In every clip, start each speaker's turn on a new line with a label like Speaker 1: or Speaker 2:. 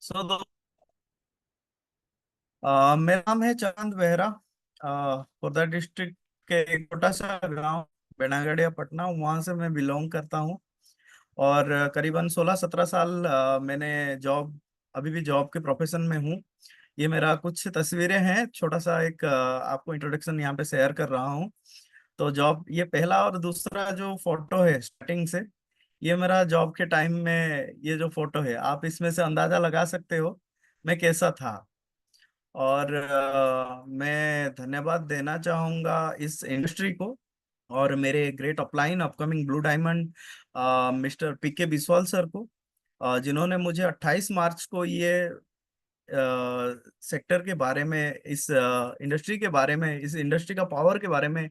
Speaker 1: सो मेरा नाम है चांद बेहरा। खुर्दा डिस्ट्रिक्ट के एक छोटा सा गांव बेनागढ़िया पटना, वहां से मैं बिलोंग करता हूँ। और करीबन 16-17 साल मैंने जॉब, अभी भी जॉब के प्रोफेशन में हूँ। ये मेरा कुछ तस्वीरें हैं, छोटा सा एक आपको इंट्रोडक्शन यहाँ पे शेयर कर रहा हूँ। तो जॉब ये पहला, और दूसरा जो फोटो है स्टार्टिंग से, ये मेरा जॉब के टाइम में। ये जो फोटो है, आप इसमें से अंदाजा लगा सकते हो मैं कैसा था। और मैं धन्यवाद देना चाहूंगा इस इंडस्ट्री को और मेरे great upline upcoming blue diamond mister PK Biswal sir को, जिन्होंने मुझे 28 मार्च को ये सेक्टर के बारे में, इस इंडस्ट्री के बारे में, इस इंडस्ट्री का पावर के बारे में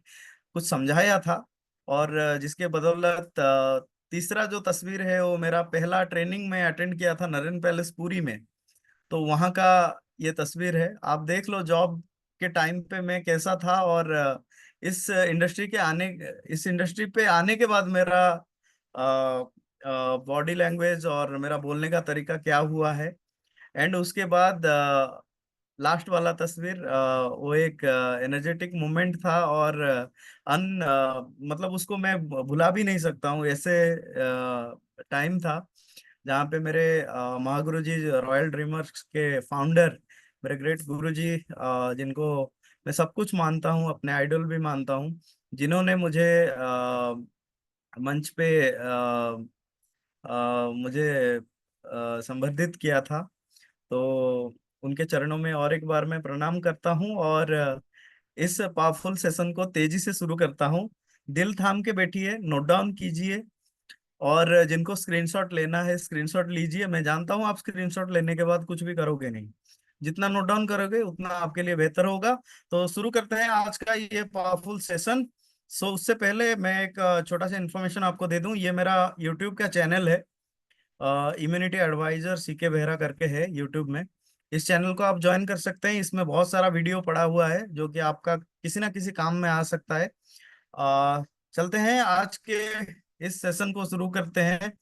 Speaker 1: कुछ समझाया था। और जिसके बदौलत तीसरा जो तस्वीर है वो मेरा पहला ट्रेनिंग में अटेंड किया था नरेन पैलेस पुरी में। तो वहाँ का ये तस्वीर है, आप देख लो जॉब के टाइम पे मैं कैसा था। और इस इंडस्ट्री के आने इस इंडस्ट्री पे आने के बाद मेरा बॉडी लैंग्वेज और मेरा बोलने का तरीका क्या हुआ है। एंड उसके बाद लास्ट वाला तस्वीर, वो एक एनर्जेटिक मोमेंट था। और मतलब उसको मैं भुला भी नहीं सकता हूँ। ऐसे टाइम था जहाँ पे मेरे महागुरु जी, रॉयल ड्रीमर्स के फाउंडर, मेरे ग्रेट गुरु जी, जिनको मैं सब कुछ मानता हूँ, अपने आइडल भी मानता हूँ, जिन्होंने मुझे मंच पे मुझे संवर्धित किया था। तो उनके चरणों में और एक बार मैं प्रणाम करता हूँ। और इस पावरफुल सेशन को तेजी से शुरू करता हूँ। दिल थाम के बैठिए, नोट डाउन कीजिए, और जिनको स्क्रीनशॉट लेना है स्क्रीनशॉट लीजिए। मैं जानता हूँ आप स्क्रीनशॉट लेने के बाद कुछ भी करोगे नहीं, जितना नोट डाउन करोगे उतना आपके लिए बेहतर होगा। तो शुरू करते हैं आज का ये पावरफुल सेशन। सो उससे पहले मैं एक छोटा सा इन्फॉर्मेशन आपको दे दूं। ये मेरा यूट्यूब का चैनल है, इम्यूनिटी एडवाइजर सीके बेहरा करके है यूट्यूब में। इस चैनल को आप ज्वाइन कर सकते हैं। इसमें बहुत सारा वीडियो पड़ा हुआ है जो कि आपका किसी ना किसी काम में आ सकता है। आ, चलते हैं आज के इस सेशन को शुरू करते हैं।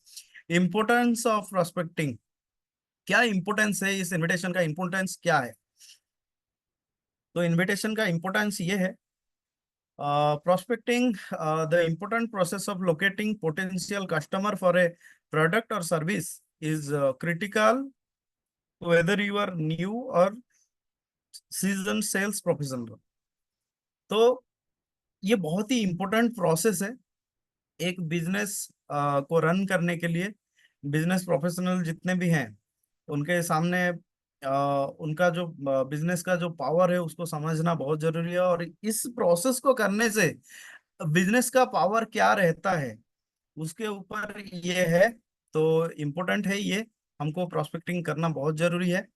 Speaker 1: इम्पोर्टेंस ऑफ प्रोस्पेक्टिंग, क्या इम्पोर्टेंस है इस इनविटेशन का, इम्पोर्टेंस क्या है। तो इनविटेशन का इम्पोर्टेंस ये है, prospecting, the important process of locating potential customer for a product or service is critical whether you are new or seasoned sales professional। तो ये बहुत ही इम्पोर्टेंट प्रोसेस है एक बिजनेस को रन करने के लिए। बिजनेस प्रोफेशनल जितने भी हैं उनके सामने उनका जो बिजनेस का जो पावर है उसको समझना बहुत जरूरी है। और इस प्रोसेस को करने से बिजनेस का पावर क्या रहता है उसके ऊपर ये है। तो इम्पोर्टेंट है ये, हमको प्रोस्पेक्टिंग करना बहुत जरूरी है।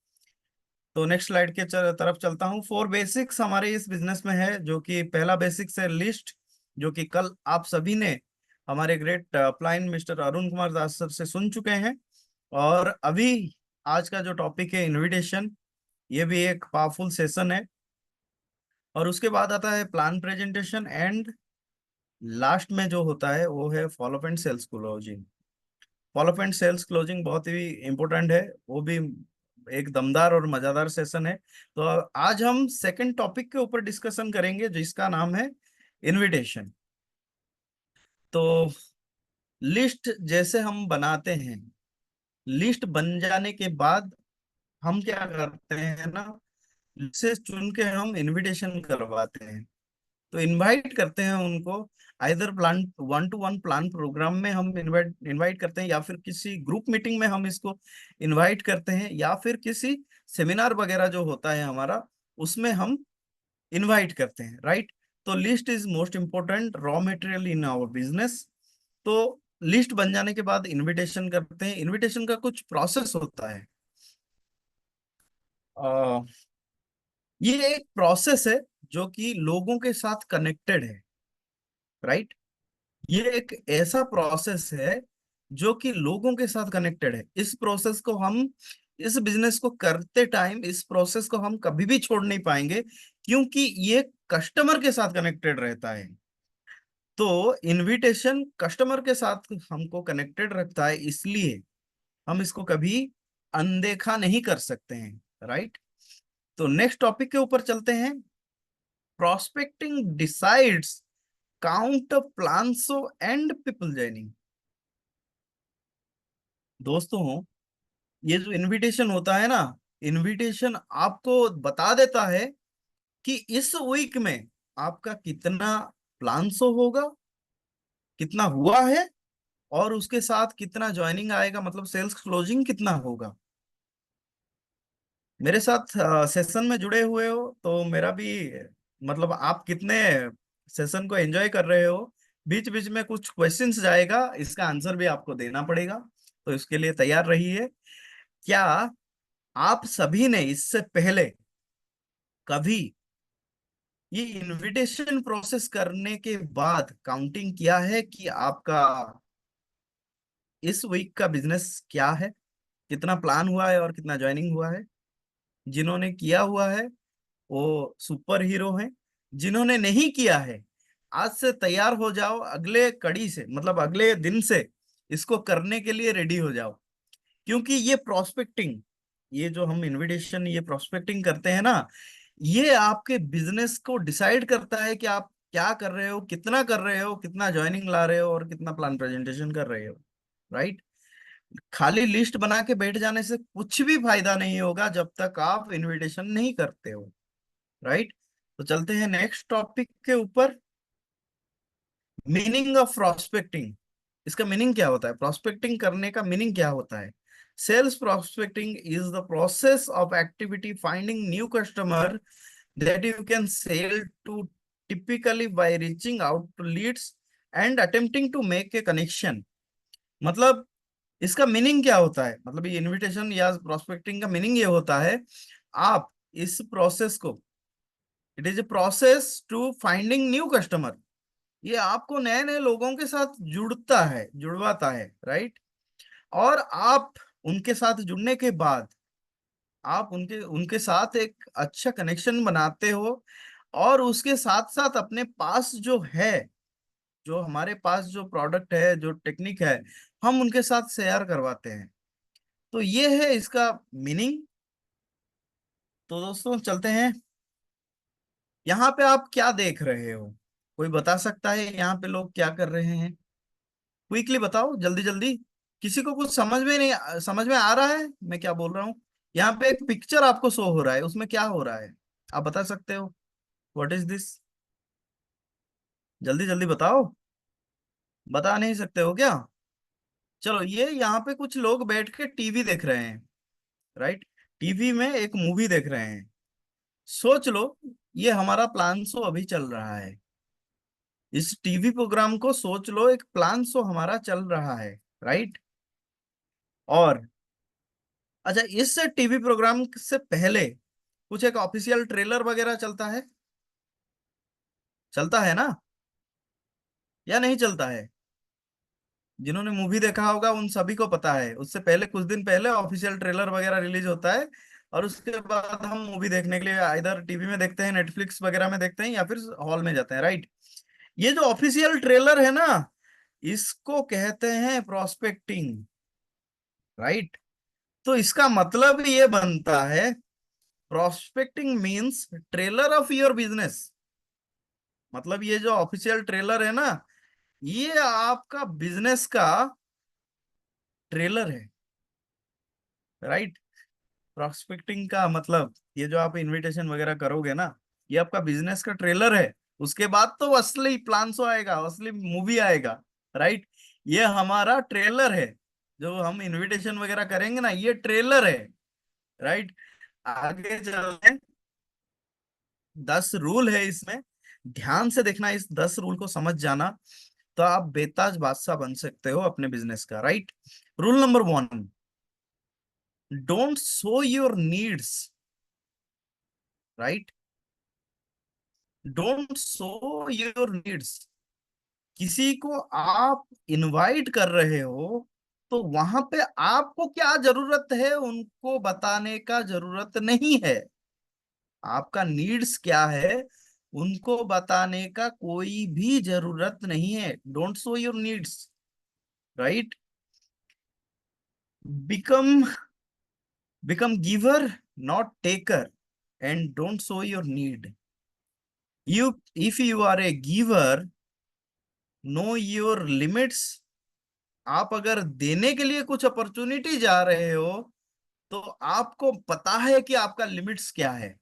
Speaker 1: तो नेक्स्ट स्लाइड के तरफ चलता हूँ। 4 बेसिक्स हमारे इस बिजनेस में है, जो कि पहला बेसिक्स है लिस्ट, जो कि कल आप सभी ने हमारे great upline mister Arun Kumar Das sir से सुन चुके हैं। और अभी आज का जो टॉपिक है इनविटेशन, ये भी एक पावरफुल सेशन है। और उसके बाद आता है प्लान प्रेजेंटेशन, एंड लास्ट में जो होता है वो है follow up and sales closing. Follow up and sales closing बहुत ही इंपॉर्टेंट है, वो भी एक दमदार और मजेदार सेशन है। तो आज हम सेकंड टॉपिक के ऊपर डिस्कशन करेंगे जिसका नाम है इनविटेशन। तो लिस्ट जैसे हम बनाते हैं, लिस्ट बन जाने के बाद हम क्या करते हैं ना, से चुन के हम इनविटेशन करवाते हैं। तो इनवाइट करते हैं उनको, either plan 1-to-1 plan programme में हम इनवाइट इनवाइट करते हैं, या फिर किसी ग्रुप मीटिंग में हम इसको इनवाइट करते हैं, या फिर किसी सेमिनार वगैरह जो होता है हमारा उसमें हम इनवाइट करते हैं, राइट। तो list is most important raw material in our business. तो लिस्ट बन जाने के बाद इनविटेशन करते हैं। इनविटेशन का कुछ प्रोसेस होता है। अ, ये एक प्रोसेस है जो कि लोगों के साथ कनेक्टेड है, राइट। ये एक ऐसा प्रोसेस है जो कि लोगों के साथ कनेक्टेड है। इस प्रोसेस को हम, इस बिजनेस को करते टाइम इस प्रोसेस को हम कभी भी छोड़ नहीं पाएंगे, क्योंकि ये कस्टमर के साथ कनेक्टेड रहता है। तो इनविटेशन कस्टमर के साथ हमको कनेक्टेड रखता है, इसलिए हम इसको कभी अनदेखा नहीं कर सकते हैं, राइट। तो नेक्स्ट टॉपिक के ऊपर चलते हैं। Prospecting decides count of plans and people joining. दोस्तों, ये जो इनविटेशन होता है ना, इनविटेशन आपको बता देता है कि इस वीक में आपका कितना प्लान शो होगा, कितना हुआ है, और उसके साथ कितना ज्वाइनिंग आएगा, मतलब सेल्स क्लोजिंग कितना होगा। मेरे साथ सेशन में जुड़े हुए हो तो मेरा भी मतलब आप कितने सेशन को एंजॉय कर रहे हो। बीच बीच में कुछ क्वेश्चंस जाएगा, इसका आंसर भी आपको देना पड़ेगा, तो इसके लिए तैयार रहिए। क्या आप सभी ने इससे पहले कभी ये इनविटेशन प्रोसेस करने के बाद काउंटिंग किया है कि आपका इस वीक का बिजनेस क्या है, कितना प्लान हुआ है और कितना ज्वाइनिंग हुआ है? जिन्होंने किया हुआ है वो सुपर हीरो हैं। जिन्होंने नहीं किया है, आज से तैयार हो जाओ, अगले कड़ी से मतलब अगले दिन से इसको करने के लिए रेडी हो जाओ। क्योंकि ये प्रोस्पेक्टिंग, ये जो हम इनविटेशन, ये प्रोस्पेक्टिंग करते हैं ना, ये आपके बिजनेस को डिसाइड करता है कि आप क्या कर रहे हो, कितना कर रहे हो, कितना ज्वाइनिंग ला रहे हो और कितना प्लान प्रेजेंटेशन कर रहे हो, राइट। खाली लिस्ट बना के बैठ जाने से कुछ भी फायदा नहीं होगा जब तक आप इनविटेशन नहीं करते हो, राइट। तो चलते हैं नेक्स्ट टॉपिक के ऊपर। Meaning of prospecting. इसका मीनिंग क्या होता है? प्रोस्पेक्टिंग करने का मीनिंग क्या होता है? Sales prospecting is the process of activity finding new customer that you can sell to, typically by reaching out to leads and attempting to make a connection। मतलब इसका मीनिंग क्या होता है? मतलब ये इनविटेशन या प्रोस्पेक्टिंग का मीनिंग ये होता है, आप इस प्रोसेस को, it is a process to finding new customer, ये आपको नए नए लोगों के साथ जुड़ता है, जुड़वाता है, राइट। और आप उनके साथ जुड़ने के बाद आप उनके उनके साथ एक अच्छा कनेक्शन बनाते हो, और उसके साथ साथ अपने पास जो है, जो हमारे पास जो प्रोडक्ट है, जो टेक्निक है, हम उनके साथ शेयर करवाते हैं। तो ये है इसका मीनिंग। तो दोस्तों चलते हैं। यहाँ पे आप क्या देख रहे हो? कोई बता सकता है यहाँ पे लोग क्या कर रहे हैं? क्विकली बताओ, जल्दी जल्दी। किसी को कुछ समझ में नहीं, समझ में आ रहा है मैं क्या बोल रहा हूँ? यहाँ पे एक पिक्चर आपको शो हो रहा है, उसमें क्या हो रहा है? आप बता सकते हो? What is this? जल्दी जल्दी बताओ। बता नहीं सकते हो क्या? चलो, ये यहाँ पे कुछ लोग बैठ के टीवी देख रहे हैं, राइट। टीवी में एक मूवी देख रहे हैं। सोच लो, ये हमारा प्लान शो अभी चल रहा है। इस टीवी प्रोग्राम को सोच लो, एक प्लान शो हमारा चल रहा है, राइट। और अच्छा, इस टीवी प्रोग्राम से पहले कुछ एक ऑफिशियल ट्रेलर वगैरह चलता है, चलता है ना, या नहीं चलता है? जिन्होंने मूवी देखा होगा उन सभी को पता है, उससे पहले कुछ दिन पहले ऑफिशियल ट्रेलर वगैरह रिलीज होता है, और उसके बाद हम मूवी देखने के लिए इधर टीवी में देखते हैं, नेटफ्लिक्स वगैरह में देखते हैं, या फिर हॉल में जाते हैं, राइट। ये जो ऑफिशियल ट्रेलर है ना, इसको कहते हैं प्रोस्पेक्टिंग, राइट। तो इसका मतलब ये बनता है, prospecting means trailer of your business. मतलब ये जो ऑफिशियल ट्रेलर है ना, ये आपका बिजनेस का ट्रेलर है, राइट। प्रोस्पेक्टिंग का मतलब ये जो आप इनविटेशन वगैरह करोगे ना, ये आपका बिजनेस का ट्रेलर है। उसके बाद तो असली प्लान शो आएगा, असली मूवी आएगा, राइट। ये हमारा ट्रेलर है। जो हम इनविटेशन वगैरह करेंगे ना, ये ट्रेलर है, राइट। आगे चलते हैं। 10 रूल है इसमें, ध्यान से देखना, इस 10 रूल को समझ जाना, तो आप बेताज बादशाह बन सकते हो अपने बिजनेस का, right. Rule number 1, don't show your needs, right. Don't show your needs. किसी को आप इनवाइट कर रहे हो, तो वहां पे आपको क्या जरूरत है उनको बताने का जरूरत नहीं है। आपका नीड्स क्या है उनको बताने का कोई भी जरूरत नहीं है। Don't show your needs, right. Become Become giver, not taker, and don't show your need. If you are a giver, know your limits. आप अगर देने के लिए कुछ अपॉर्चुनिटी जा रहे हो, तो आपको पता है कि आपका लिमिट्स क्या है,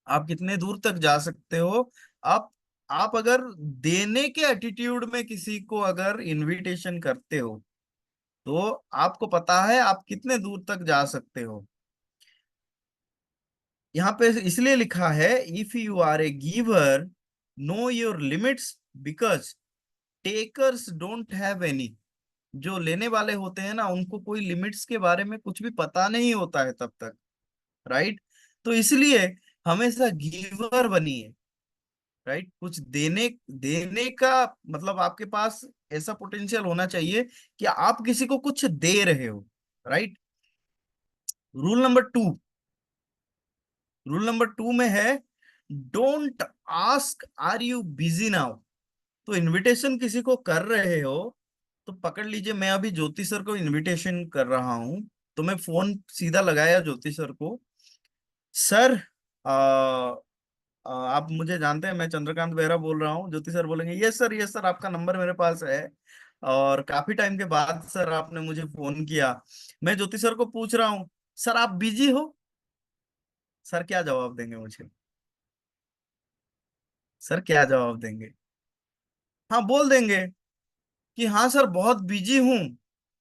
Speaker 1: आप कितने दूर तक जा सकते हो। आप आप अगर देने के एटीट्यूड में किसी को अगर इनविटेशन करते हो, तो आपको पता है आप कितने दूर तक जा सकते हो। यहाँ पे इसलिए लिखा है, if you are a giver, know your limits, because takers don't have any. जो लेने वाले होते हैं ना, उनको कोई लिमिट्स के बारे में कुछ भी पता नहीं होता है तब तक, राइट। तो इसलिए हमेशा गिवर बनिए, राइट। कुछ देने देने का मतलब आपके पास ऐसा पोटेंशियल होना चाहिए कि आप किसी को कुछ दे रहे हो, राइट। रूल नंबर टू में है, don't ask are you busy now. तो इनविटेशन किसी को कर रहे हो, तो पकड़ लीजिए, मैं अभी ज्योति सर को इनविटेशन कर रहा हूं, तो मैं फोन सीधा लगाया ज्योति सर को। सर, आप मुझे जानते हैं, मैं चंद्रकांत बेहरा बोल रहा हूँ। ज्योति सर बोलेंगे, यस सर, आपका नंबर मेरे पास है, और काफी टाइम के बाद सर आपने मुझे फोन किया। मैं ज्योति सर को पूछ रहा हूँ, सर आप बिजी हो? सर क्या जवाब देंगे मुझे? सर क्या जवाब देंगे? हाँ, बोल देंगे कि हाँ सर बहुत बिजी हूँ।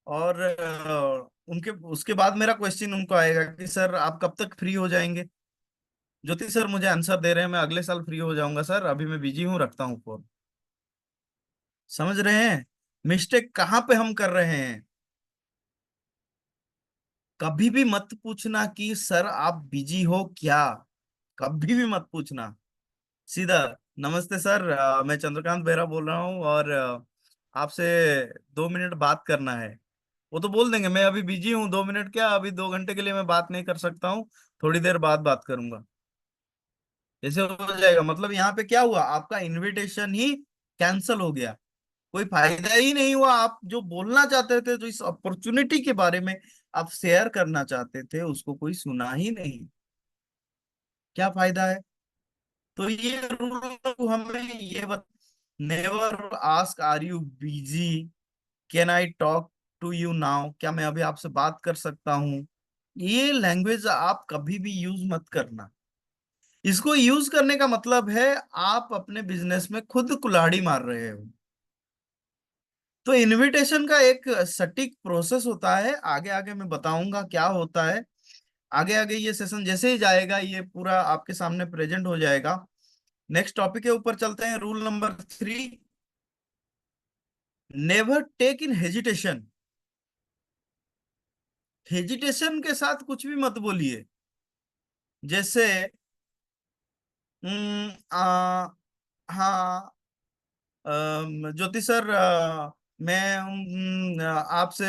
Speaker 1: और उनके उसके बाद मेरा क्वेश्चन उनको आएगा कि सर आप कब तक फ्री हो जाएंगे? ज्योति सर मुझे आंसर दे रहे हैं, मैं अगले साल फ्री हो जाऊंगा सर, अभी मैं बिजी हूँ, रखता हूँ फोन। समझ रहे हैं मिस्टेक कहाँ पे हम कर रहे हैं? कभी भी मत पूछना कि सर आप बिजी हो क्या, कभी भी मत पूछना। सीधा, नमस्ते सर, मैं चंद्रकांत बेहरा बोल रहा हूँ, और आपसे 2 मिनट बात करना है। वो तो बोल देंगे, मैं अभी बिजी हूँ, 2 मिनट क्या, अभी 2 घंटे के लिए मैं बात नहीं कर सकता हूँ, थोड़ी देर बाद बात करूंगा। ऐसे हो जाएगा, मतलब यहाँ पे क्या हुआ, आपका इनविटेशन ही कैंसल हो गया, कोई फायदा ही नहीं हुआ। आप जो बोलना चाहते थे, जो इस अपॉर्चुनिटी के बारे में आप शेयर करना चाहते थे, उसको कोई सुना ही नहीं, क्या फायदा है? तो ये रूल हमें ये never ask are you busy, can I talk to you now, क्या मैं अभी आपसे बात कर सकता हूँ? ये लैंग्वेज आप कभी भी यूज मत करना। इसको यूज करने का मतलब है आप अपने बिजनेस में खुद कुल्हाड़ी मार रहे हो। तो इनविटेशन का एक सटीक प्रोसेस होता है, आगे आगे मैं बताऊंगा क्या होता है। आगे आगे ये सेशन जैसे ही जाएगा, ये पूरा आपके सामने प्रेजेंट हो जाएगा। नेक्स्ट टॉपिक के ऊपर चलते हैं, रूल नंबर 3, नेवर टेक इन हेजिटेशन। हेजिटेशन के साथ कुछ भी मत बोलिए। जैसे हाँ, ज्योति सर, मैं आपसे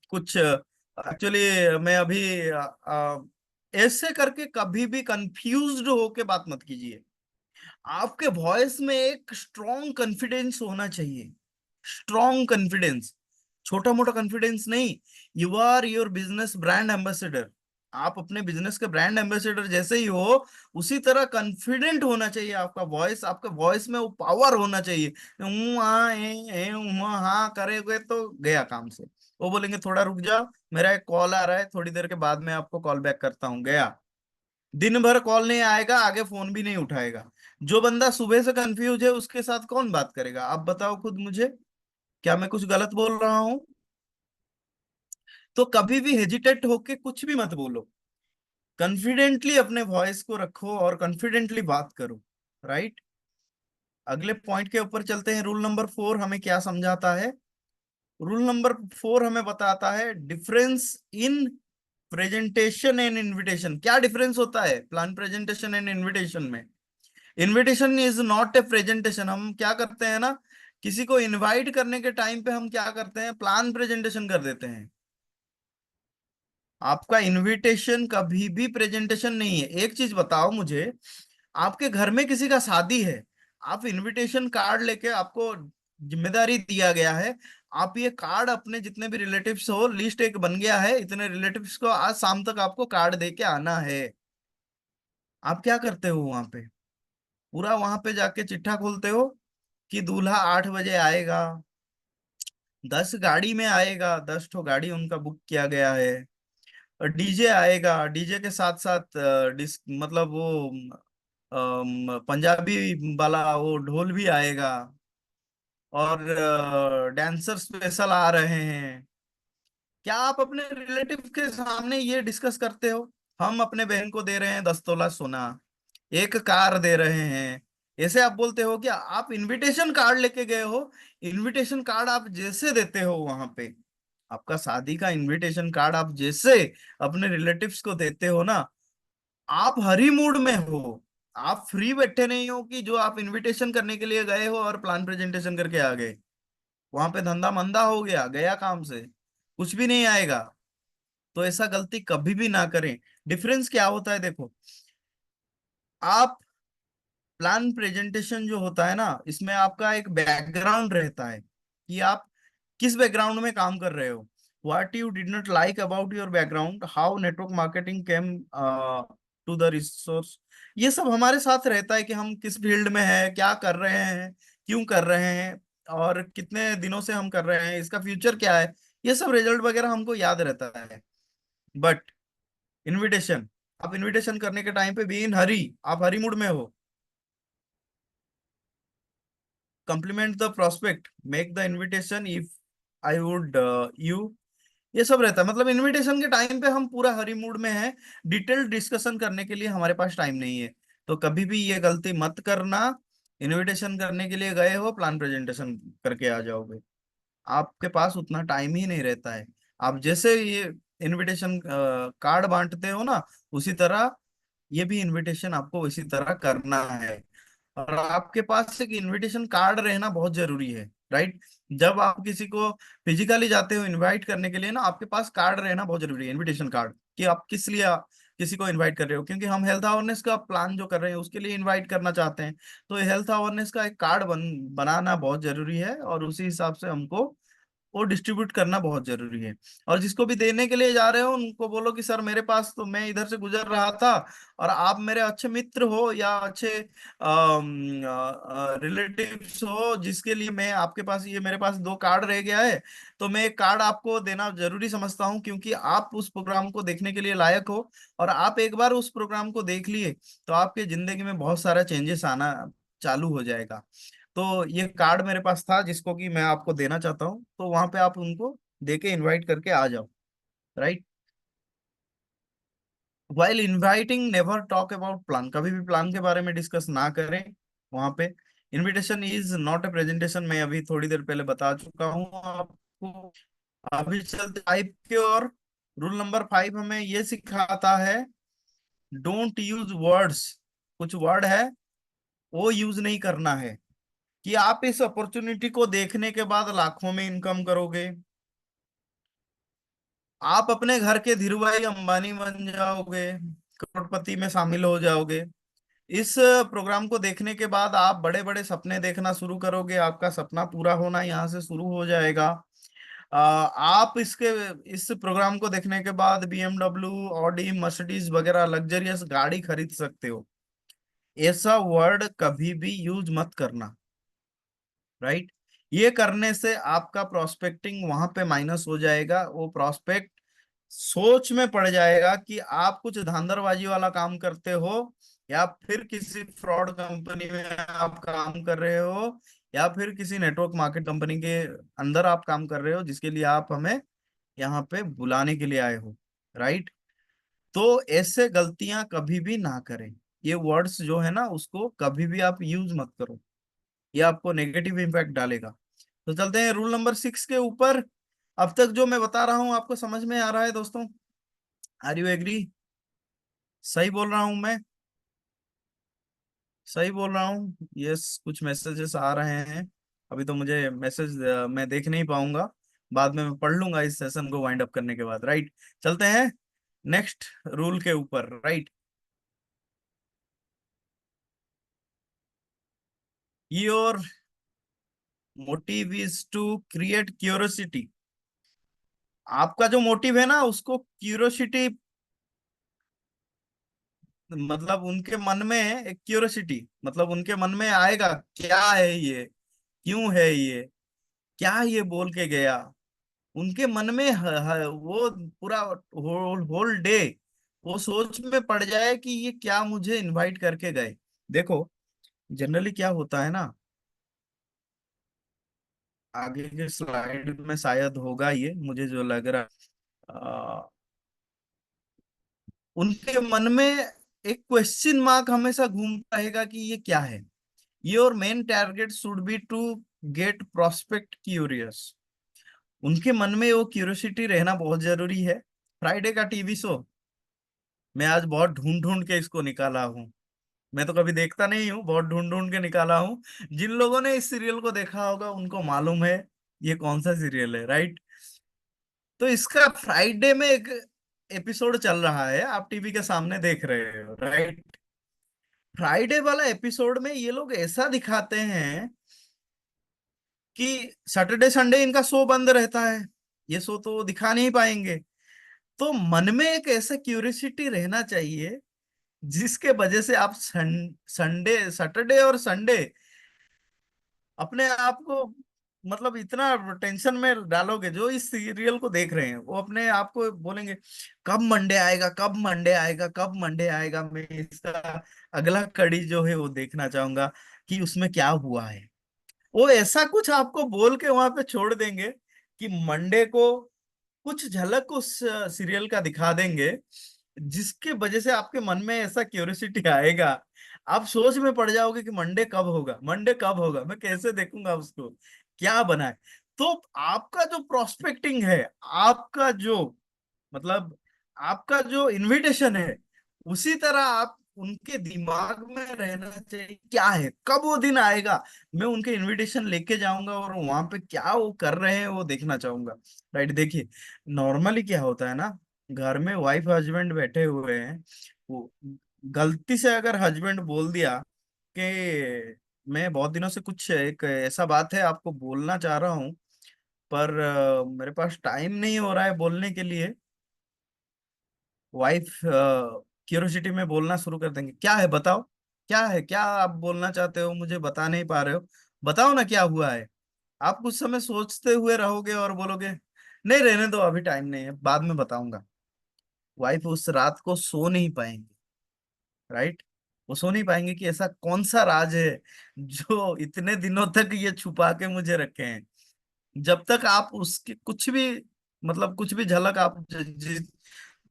Speaker 1: कुछ एक्चुअली, मैं अभी ऐसे करके कभी भी कंफ्यूज्ड होके बात मत कीजिए। आपके वॉइस में एक स्ट्रॉन्ग कॉन्फिडेंस होना चाहिए, स्ट्रॉन्ग कॉन्फिडेंस, छोटा मोटा कॉन्फिडेंस नहीं। You are your business brand ambassador, आप अपने बिजनेस के ब्रांड एम्बेसडर जैसे ही हो, उसी तरह कॉन्फिडेंट होना चाहिए आपका वॉइस, आपके वॉइस में वो पावर होना चाहिए। हाँ करेंगे तो गया काम से। वो बोलेंगे थोड़ा रुक जाओ, मेरा एक कॉल आ रहा है, थोड़ी देर के बाद मैं आपको कॉल बैक करता हूँ, गया। दिन भर कॉल नहीं आएगा, आगे फोन भी नहीं उठाएगा। जो बंदा सुबह से कंफ्यूज है, उसके साथ कौन बात करेगा? आप बताओ खुद मुझे, क्या मैं कुछ गलत बोल रहा हूं? तो कभी भी हेजिटेट होके कुछ भी मत बोलो, कॉन्फिडेंटली अपने वॉइस को रखो और कॉन्फिडेंटली बात करो, राइट। अगले पॉइंट के ऊपर चलते हैं। रूल नंबर 4 हमें क्या समझाता है? रूल नंबर 4 हमें बताता है difference in presentation and invitation. क्या डिफरेंस होता है प्लान प्रेजेंटेशन एंड इनविटेशन में? Invitation is not a presentation. हम क्या करते हैं ना, किसी को इनवाइट करने के टाइम पे हम क्या करते हैं, प्लान प्रेजेंटेशन कर देते हैं। आपका इनविटेशन कभी भी प्रेजेंटेशन नहीं है। एक चीज बताओ मुझे, आपके घर में किसी का शादी है, आप इनविटेशन कार्ड लेके आपको जिम्मेदारी दिया गया है, आप ये कार्ड अपने जितने भी रिलेटिव्स हो, लिस्ट एक बन गया है, इतने रिलेटिव्स को आज शाम तक आपको कार्ड दे के आना है। आप क्या करते हो वहां पे? पूरा वहां पे जाके चिट्ठा खोलते हो कि दूल्हा 8 बजे आएगा, 10 गाड़ी में आएगा, 10 ठो गाड़ी उनका बुक किया गया है, और डीजे आएगा, डीजे के साथ साथ मतलब वो पंजाबी वाला वो ढोल भी आएगा, और डांसर स्पेशल आ रहे हैं। क्या आप अपने रिलेटिव के सामने ये डिस्कस करते हो? हम अपने बहन को दे रहे हैं 10 तोला सोना, एक कार दे रहे हैं, ऐसे आप बोलते हो? क्या आप इनविटेशन कार्ड लेके गए हो? इनविटेशन कार्ड आप जैसे देते हो वहां पे, आपका शादी का इनविटेशन कार्ड आप जैसे अपने रिलेटिव्स को देते हो ना, आप हरी मूड में हो, आप फ्री बैठे नहीं हो कि जो आप इनविटेशन करने के लिए गए हो और प्लान प्रेजेंटेशन करके आ गए। वहां पे धंधा मंदा हो गया, गया काम से, कुछ भी नहीं आएगा। तो ऐसा गलती कभी भी ना करें। डिफरेंस क्या होता है देखो, आप प्लान प्रेजेंटेशन जो होता है ना, इसमें आपका एक बैकग्राउंड रहता है कि आप किस बैकग्राउंड में काम कर रहे हो, what you did not like about your background, how network marketing came to the resource. ये सब हमारे साथ रहता है कि हम किस फील्ड में हैं, क्या कर रहे हैं, क्यों कर रहे हैं, और कितने दिनों से हम कर रहे हैं, इसका फ्यूचर क्या है। ये सब रिजल्ट वगैरह हमको याद रहता है। बट इनविटेशन, आप इनविटेशन करने के टाइम पे बी इन हरी, आप हरी मूड में हो, complement the prospect, make the invitation if I would you, ये सब रहता है। मतलब इनविटेशन के टाइम पे हम पूरा हरी मूड में हैं, डिटेल डिस्कशन करने के लिए हमारे पास टाइम नहीं है। तो कभी भी ये गलती मत करना। इनविटेशन करने के लिए गए हो, प्लान प्रेजेंटेशन करके आ जाओगे, आपके पास उतना टाइम ही नहीं रहता है। आप जैसे ये इनविटेशन कार्ड बांटते हो ना, उसी तरह ये भी इनविटेशन आपको इसी तरह करना है। और आपके पास एक इनविटेशन कार्ड रहना बहुत जरूरी है, राइट? जब आप किसी को फिजिकली जाते हो इनवाइट करने के लिए ना, आपके पास कार्ड रहना बहुत जरूरी है, इनविटेशन कार्ड, कि आप किस लिए किसी को इनवाइट कर रहे हो। क्योंकि हम हेल्थ अवेयरनेस का प्लान जो कर रहे हैं उसके लिए इनवाइट करना चाहते हैं, तो हेल्थ अवेयरनेस का एक कार्ड बनाना बहुत जरूरी है, और उसी हिसाब से हमको वो डिस्ट्रीब्यूट करना बहुत जरूरी है। और जिसको भी देने के लिए जा रहे हो उनको बोलो कि सर मेरे पास तो, मैं इधर से गुजर रहा था और आप मेरे अच्छे मित्र हो या अच्छे रिलेटिव्स हो, जिसके लिए मैं आपके पास, ये मेरे पास 2 कार्ड रह गया है, तो मैं एक कार्ड आपको देना जरूरी समझता हूँ, क्योंकि आप उस प्रोग्राम को देखने के लिए लायक हो, और आप एक बार उस प्रोग्राम को देख लिए तो आपके जिंदगी में बहुत सारा चेंजेस आना चालू हो जाएगा। तो ये कार्ड मेरे पास था जिसको कि मैं आपको देना चाहता हूँ, तो वहां पे आप उनको दे के इन्वाइट करके आ जाओ, right? While inviting never talk about plan, कभी भी प्लान के बारे में डिस्कस ना करें वहां पे। Invitation is not a presentation, मैं अभी थोड़ी देर पहले बता चुका हूँ आपको। अभी चलते 5 के और। रूल नंबर 5 हमें ये सिखाता है, डोंट यूज वर्ड्स, कुछ वर्ड है वो यूज नहीं करना है, कि आप इस अपॉर्चुनिटी को देखने के बाद लाखों में इनकम करोगे, आप अपने घर के धीरूभाई अंबानी बन जाओगे, करोड़पति में शामिल हो जाओगे। इस प्रोग्राम को देखने के बाद आप बड़े बड़े सपने देखना शुरू करोगे, आपका सपना पूरा होना यहाँ से शुरू हो जाएगा। आप इसके, इस प्रोग्राम को देखने के बाद BMW, ऑडी, मर्सिडीज वगैरह लग्जरियस गाड़ी खरीद सकते हो। ऐसा वर्ड कभी भी यूज मत करना, राइट? ये करने से आपका प्रोस्पेक्टिंग वहां पे माइनस हो जाएगा, वो प्रोस्पेक्ट सोच में पड़ जाएगा कि आप कुछ धांधरबाजी वाला काम करते हो, या फिर किसी फ्रॉड कंपनी में आप काम कर रहे हो, या फिर किसी नेटवर्क मार्केट कंपनी के अंदर आप काम कर रहे हो, जिसके लिए आप हमें यहाँ पे बुलाने के लिए आए हो, राइट? तो ऐसे गलतियां कभी भी ना करें। ये वर्ड्स जो है ना, उसको कभी भी आप यूज मत करो, ये आपको नेगेटिव इम्पैक्ट डालेगा। तो चलते हैं रूल नंबर 6 के ऊपर। अब तक जो मैं बता रहा हूं आपको समझ में आ रहा है दोस्तों? Are you agree? सही बोल रहा हूं मैं? सही बोल रहा हूँ? यस, कुछ मैसेजेस आ रहे हैं। अभी तो मुझे मैसेज मैं देख नहीं पाऊंगा, बाद में मैं पढ़ लूंगा इस सेशन को वाइंड अप करने के बाद, राइट? चलते हैं नेक्स्ट रूल के ऊपर, right? Your motive is to create curiosity. आपका जो मोटिव है ना, उसको क्यूरियोसिटी, मतलब उनके मन में एक क्यूरियोसिटी, मतलब उनके मन में आएगा क्या है ये, क्यों है ये, क्या ये बोल के गया। उनके मन में वो पूरा होल होल डे वो सोच में पड़ जाए कि ये क्या मुझे इनवाइट करके गए। देखो, जनरली क्या होता है ना, आगे के स्लाइड में शायद होगा ये, मुझे जो लग रहा उनके मन में एक क्वेश्चन मार्क हमेशा घूमता रहेगा कि ये क्या है। Your main target should be to get prospect curious. उनके मन में वो क्यूरियोसिटी रहना बहुत जरूरी है। फ्राइडे का टीवी शो, मैं आज बहुत ढूंढ ढूंढ के इसको निकाला हूँ। मैं तो कभी देखता नहीं हूँ, बहुत ढूंढ ढूंढ के निकाला हूँ। जिन लोगों ने इस सीरियल को देखा होगा उनको मालूम है ये कौन सा सीरियल है, राइट। तो इसका फ्राइडे में एक एपिसोड चल रहा है, आप टीवी के सामने देख रहे हो, राइट। फ्राइडे वाला एपिसोड में ये लोग ऐसा दिखाते हैं कि सैटरडे संडे इनका शो बंद रहता है, ये शो तो दिखा नहीं पाएंगे। तो मन में एक ऐसा क्यूरियोसिटी रहना चाहिए जिसके वजह से आप संडे, सैटरडे और संडे अपने आप को, मतलब इतना टेंशन में डालोगे, जो इस सीरियल को देख रहे हैं वो अपने आप को बोलेंगे कब मंडे आएगा, कब मंडे आएगा, कब मंडे आएगा, मैं इसका अगला कड़ी जो है वो देखना चाहूंगा कि उसमें क्या हुआ है। वो ऐसा कुछ आपको बोल के वहां पे छोड़ देंगे कि मंडे को कुछ झलक उस सीरियल का दिखा देंगे, जिसके वजह से आपके मन में ऐसा क्यूरियोसिटी आएगा, आप सोच में पड़ जाओगे कि मंडे कब होगा, मंडे कब होगा, मैं कैसे देखूंगा उसको, क्या बना है। तो आपका जो प्रोस्पेक्टिंग है, आपका जो, मतलब आपका जो इनविटेशन है, उसी तरह आप उनके दिमाग में रहना चाहिए क्या है, कब वो दिन आएगा, मैं उनके इनविटेशन लेके जाऊंगा और वहां पे क्या वो कर रहे हैं वो देखना चाहूंगा, राइट। देखिए, नॉर्मली क्या होता है ना, घर में वाइफ हस्बैंड बैठे हुए हैं, वो गलती से अगर हस्बैंड बोल दिया कि मैं बहुत दिनों से कुछ एक ऐसा बात है आपको बोलना चाह रहा हूँ, पर मेरे पास टाइम नहीं हो रहा है बोलने के लिए, वाइफ क्यूरियोसिटी में बोलना शुरू कर देंगे, क्या है बताओ, क्या है, क्या आप बोलना चाहते हो, मुझे बता नहीं पा रहे हो, बताओ ना क्या हुआ है। आप कुछ समय सोचते हुए रहोगे और बोलोगे नहीं, रहने दो, अभी टाइम नहीं है, बाद में बताऊंगा। वाइफ उस रात को सो नहीं पाएंगे, राइट। वो सो नहीं पाएंगे कि ऐसा कौन सा राज है जो इतने दिनों तक ये छुपा के मुझे रखे हैं। जब तक आप उसकी कुछ भी, मतलब कुछ भी झलक आप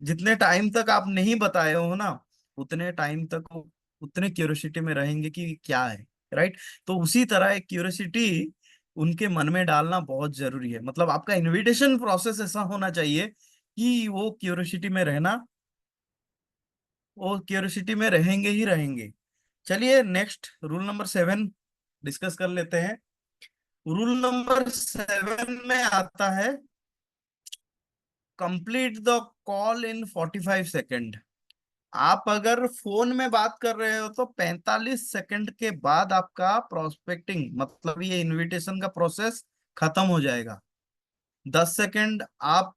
Speaker 1: जितने टाइम तक आप नहीं बताए हो ना, उतने टाइम तक वो उतने क्यूरियोसिटी में रहेंगे कि क्या है, राइट। तो उसी तरह एक क्यूरियोसिटी उनके मन में डालना बहुत जरूरी है, मतलब आपका इनविटेशन प्रोसेस ऐसा होना चाहिए कि वो क्यूरियोसिटी में रहेंगे ही रहेंगे। चलिए नेक्स्ट रूल नंबर 7 डिस्कस कर लेते हैं। रूल नंबर 7 में आता है complete the call in 45 second. आप अगर फोन में बात कर रहे हो तो 45 सेकंड के बाद आपका प्रोस्पेक्टिंग, मतलब ये इनविटेशन का प्रोसेस खत्म हो जाएगा। 10 सेकंड आप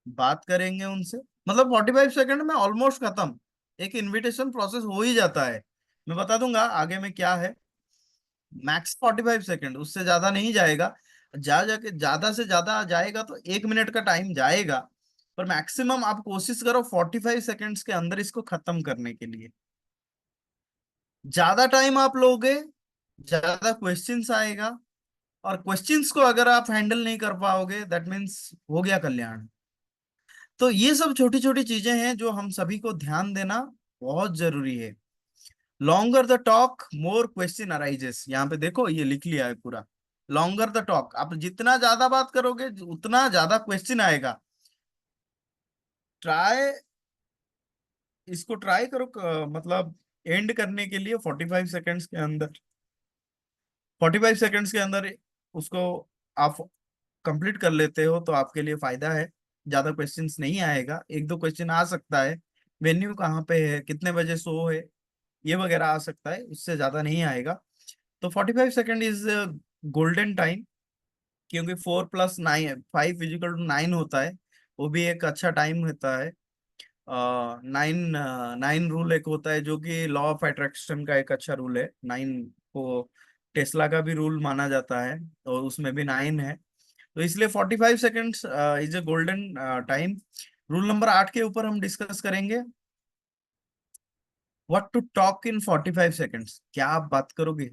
Speaker 1: बात करेंगे उनसे, मतलब 45 सेकंड में ऑलमोस्ट खत्म, एक इनविटेशन प्रोसेस हो ही जाता है। मैं बता दूंगा आगे में क्या है। मैक्स 45 सेकंड, उससे ज्यादा नहीं जाएगा। जा जाके ज्यादा से ज्यादा जाएगा तो 1 मिनट का टाइम जाएगा, पर मैक्सिमम आप कोशिश करो 45 सेकंड्स के अंदर इसको खत्म करने के लिए। ज्यादा टाइम आप लोगे, ज्यादा क्वेश्चंस आएगा, और क्वेश्चंस को अगर आप हैंडल नहीं कर पाओगे, दैट मीन्स हो गया कल्याण। तो ये सब छोटी छोटी चीजें हैं जो हम सभी को ध्यान देना बहुत जरूरी है। Longer the talk more question arises, यहाँ पे देखो ये लिख लिया है पूरा। लॉन्गर द टॉक, आप जितना ज्यादा बात करोगे उतना ज्यादा क्वेश्चन आएगा। ट्राई, इसको ट्राई करो मतलब एंड करने के लिए 45 सेकेंड्स के अंदर, 45 सेकेंड्स के अंदर उसको आप कंप्लीट कर लेते हो तो आपके लिए फायदा है। ज्यादा क्वेश्चंस नहीं आएगा, एक दो क्वेश्चन आ सकता है, वेन्यू कहाँ पे है, कितने बजे शो है, ये वगैरह आ सकता है, उससे ज्यादा नहीं आएगा। तो 45 सेकेंड इज गोल्डन टाइम, क्योंकि 4 + 9 5 = 9 होता है, वो भी एक अच्छा टाइम होता है। 9 रूल एक होता है जो कि लॉ ऑफ अट्रैक्शन का एक अच्छा रूल है। 9 को टेस्ला का भी रूल माना जाता है, और उसमें भी 9 है। तो इसलिए 45 seconds is a golden time. Rule number 8 के ऊपर हम डिस्कस करेंगे, what to talk in 45 seconds, क्या आप बात करोगे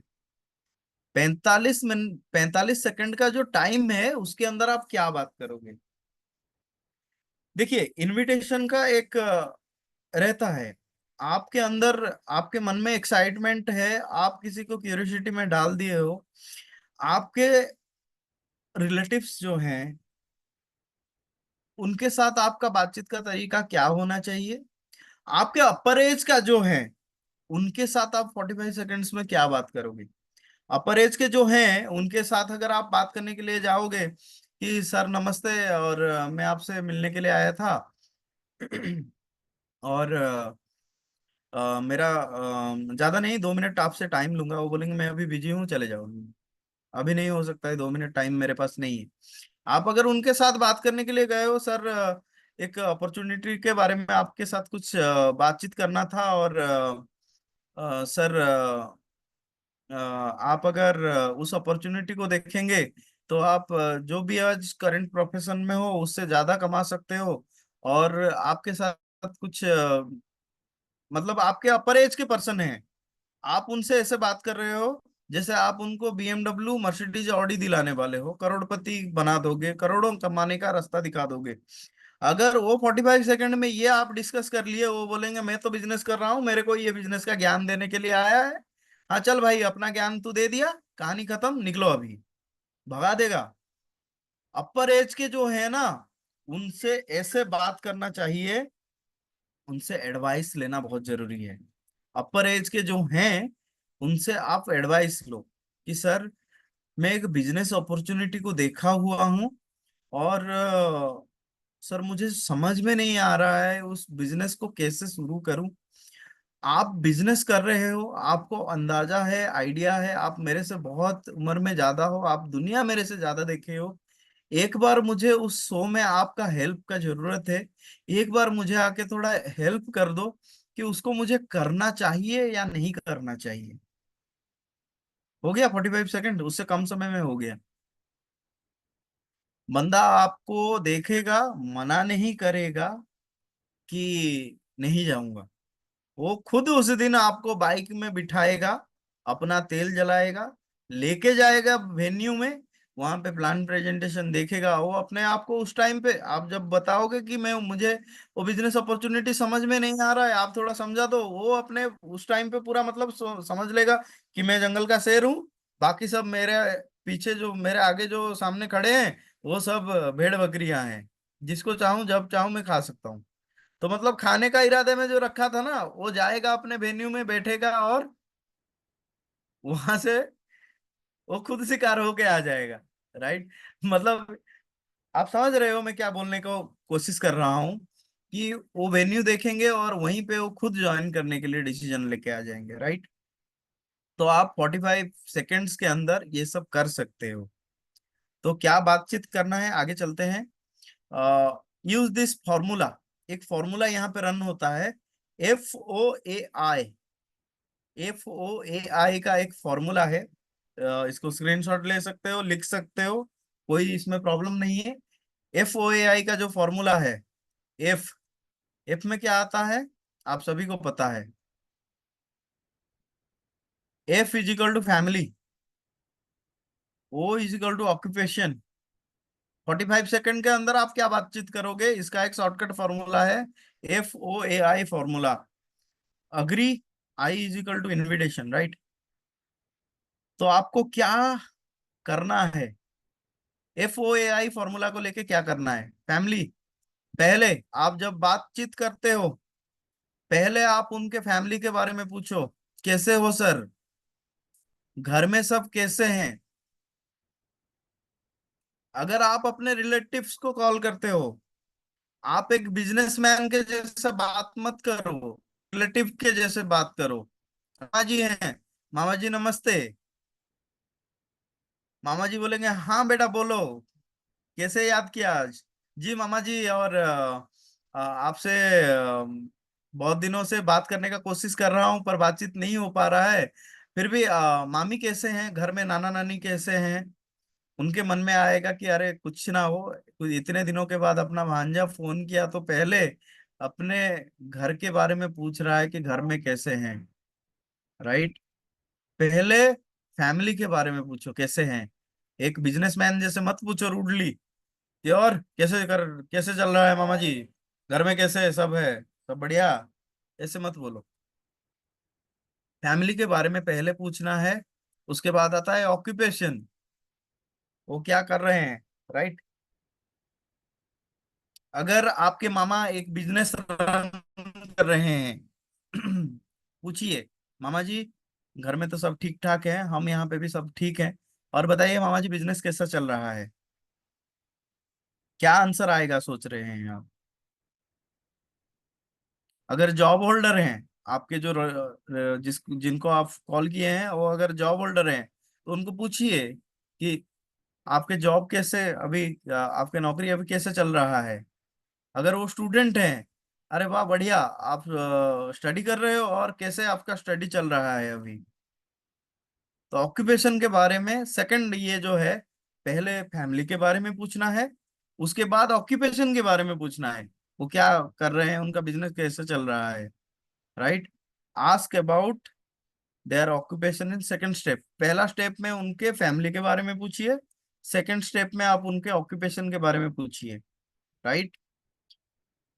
Speaker 1: 45 मिनट 45 सेकंड का जो टाइम है उसके अंदर आप क्या बात करोगे। देखिए, इनविटेशन का एक रहता है आपके अंदर, आपके मन में एक्साइटमेंट है, आप किसी को क्यूरियोसिटी में डाल दिए हो। आपके रिलेटिव्स जो हैं उनके साथ आपका बातचीत का तरीका क्या होना चाहिए, आपके अपर एज का जो है उनके साथ आप 45 सेकेंड्स में क्या बात करोगे। अपर एज के जो हैं उनके साथ अगर आप बात करने के लिए जाओगे कि सर नमस्ते, और मैं आपसे मिलने के लिए आया था और मेरा ज्यादा नहीं, 2 मिनट आपसे टाइम लूंगा, वो बोलेंगे मैं अभी बिजी हूँ, चले जाओ, अभी नहीं हो सकता है, 2 मिनट टाइम मेरे पास नहीं है। आप अगर उनके साथ बात करने के लिए गए हो, सर एक अपॉर्चुनिटी के बारे में आपके साथ कुछ बातचीत करना था, और सर आप अगर उस अपॉर्चुनिटी को देखेंगे तो आप जो भी आज करंट प्रोफेशन में हो उससे ज्यादा कमा सकते हो, और आपके साथ कुछ मतलब आपके अपर एज के पर्सन हैं, आप उनसे ऐसे बात कर रहे हो जैसे आप उनको BMW मर्सिडीज ऑडी दिलाने वाले हो, करोड़पति बना दोगे, करोड़ों कमाने का रास्ता दिखा दोगे। अगर वो 45 सेकंड में ये आप डिस्कस कर लिए, वो बोलेंगे मैं तो बिजनेस कर रहा हूँ, मेरे को ये बिजनेस का ज्ञान देने के लिए आया है, हाँ चल भाई अपना ज्ञान तू दे दिया, कहानी खत्म, निकलो अभी, भगा देगा। अपर एज के जो है ना, उनसे ऐसे बात करना चाहिए, उनसे एडवाइस लेना बहुत जरूरी है। अपर एज के जो हैं उनसे आप एडवाइस लो कि सर मैं एक बिजनेस अपॉर्चुनिटी को देखा हुआ हूँ, और सर मुझे समझ में नहीं आ रहा है उस बिजनेस को कैसे शुरू करूं। आप बिजनेस कर रहे हो, आपको अंदाजा है, आइडिया है, आप मेरे से बहुत उम्र में ज्यादा हो, आप दुनिया मेरे से ज्यादा देखे हो। एक बार मुझे उस शो में आपका हेल्प का जरूरत है, एक बार मुझे आके थोड़ा हेल्प कर दो कि उसको मुझे करना चाहिए या नहीं करना चाहिए। हो गया 45 सेकंड, उससे कम समय में हो गया। बंदा आपको देखेगा, मना नहीं करेगा कि नहीं जाऊंगा, वो खुद उस दिन आपको बाइक में बिठाएगा, अपना तेल जलाएगा, लेके जाएगा वेन्यू में, वहां पे प्लान प्रेजेंटेशन देखेगा, वो अपने आप को उस टाइम पे आप जब बताओगे कि मैं मुझे वो बिजनेस अपॉर्चुनिटी समझ में नहीं आ रहा है, आप थोड़ा समझा दो, वो अपने उस टाइम पे पूरा मतलब समझ लेगा कि मैं जंगल का शेर हूँ, बाकी सब मेरे पीछे जो मेरे आगे जो सामने खड़े हैं वो सब भेड़ बकरियां हैं, जिसको चाहूं जब चाहूं मैं खा सकता हूँ। तो मतलब खाने का इरादे में जो रखा था ना, वो जाएगा अपने वेन्यू में बैठेगा, और वहां से वो खुद शिकार होके आ जाएगा। राइट, मतलब आप समझ रहे हो मैं क्या बोलने को कोशिश कर रहा हूँ, कि वो वेन्यू देखेंगे और वहीं पे वो खुद ज्वाइन करने के लिए डिसीजन लेके आ जाएंगे। राइट, तो आप 45 सेकेंड्स के अंदर ये सब कर सकते हो। तो क्या बातचीत करना है, आगे चलते हैं। यूज दिस फॉर्मूला, एक फॉर्मूला यहाँ पे रन होता है, FOAI। FOAI का एक फॉर्मूला है, इसको स्क्रीनशॉट ले सकते हो, लिख सकते हो, कोई इसमें प्रॉब्लम नहीं है। FOAI का जो फॉर्मूला है, एफ एफ में क्या आता है आप सभी को पता है, F = to family, O = to occupation. 45 second के अंदर आप क्या बातचीत करोगे, इसका एक शॉर्टकट फॉर्मूला है, FOAI formula. Agree, I = to invitation. Right, तो आपको क्या करना है, FOAI फॉर्मूला को लेके क्या करना है फैमिली। पहले आप जब बातचीत करते हो, पहले आप उनके फैमिली के बारे में पूछो, कैसे हो सर, घर में सब कैसे हैं। अगर आप अपने रिलेटिव्स को कॉल करते हो, आप एक बिजनेसमैन के जैसे बात मत करो, रिलेटिव के जैसे बात करो। मामा जी हैं, मामा जी नमस्ते, मामा जी बोलेंगे हाँ बेटा बोलो, कैसे याद किया आज? जी मामा जी, और आपसे बहुत दिनों से बात करने का कोशिश कर रहा हूँ पर बातचीत नहीं हो पा रहा है। फिर भी मामी कैसे हैं, घर में नाना नानी कैसे हैं? उनके मन में आएगा कि अरे कुछ ना हो, कुछ इतने दिनों के बाद अपना भांजा फोन किया तो पहले अपने घर के बारे में पूछ रहा है कि घर में कैसे हैं। राइट। पहले फैमिली के बारे में पूछो कैसे हैं। एक बिजनेसमैन जैसे मत पूछो रूडली कि और कैसे चल रहा है मामा जी, घर में कैसे सब है, सब बढ़िया। ऐसे मत बोलो। फैमिली के बारे में पहले पूछना है। उसके बाद आता है ऑक्यूपेशन, वो क्या कर रहे हैं। राइट। अगर आपके मामा एक बिजनेस रन कर रहे हैं पूछिए, मामा जी घर में तो सब ठीक ठाक है, हम यहाँ पे भी सब ठीक है, और बताइए मामा जी बिजनेस कैसा चल रहा है। क्या आंसर आएगा सोच रहे हैं आप? अगर जॉब होल्डर हैं, आपके जो जिनको आप कॉल किए हैं वो अगर जॉब होल्डर हैं तो उनको पूछिए कि आपके जॉब कैसे अभी, आपके नौकरी अभी कैसे चल रहा है। अगर वो स्टूडेंट हैं, अरे वाह बढ़िया, आप स्टडी कर रहे हो और कैसे आपका स्टडी चल रहा है अभी। तो ऑक्यूपेशन के बारे में सेकंड ये जो है, पहले फैमिली के बारे में पूछना है, उसके बाद ऑक्यूपेशन के बारे में पूछना है, वो क्या कर रहे हैं, उनका बिजनेस कैसे चल रहा है। Right. Ask about their occupation in second step. पहला स्टेप में उनके फैमिली के बारे में पूछिए, सेकंड स्टेप में आप उनके ऑक्यूपेशन के बारे में पूछिए। राइट।